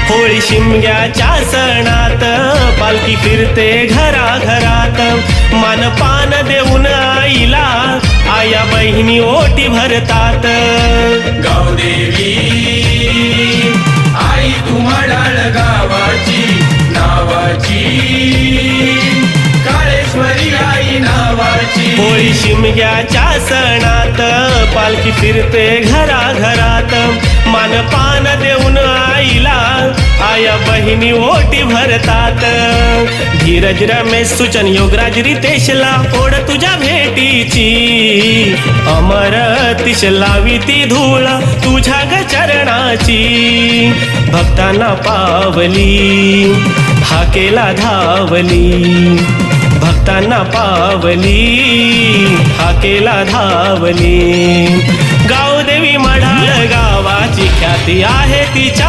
होळी शिमग्याच्या सणात पालखी फिरते घराघरात, मानपान देऊन आईला आया बहिणी ओटी भरतात. गावदेवी आई तू म्हडाळ गावाची नावाची, काळेश्वरी आई नावाची. होळी शिमग्याच्या सणात पालखी फिरते घराघरात, मानपान देऊन आईला आया बहिणी ओटी भरतात. धीरज रमेश सूचन योगराज रितेशला ओढ तुझ्या भेटीची, अमरतीश लावी ती धूळ तुझ्या ग चरणाची. भक्तांना पावली हाकेला धावली, भक्तांना पावली हाकेला धावली. गावदेवी मढाळ गावाची ख्याती आहे तिच्या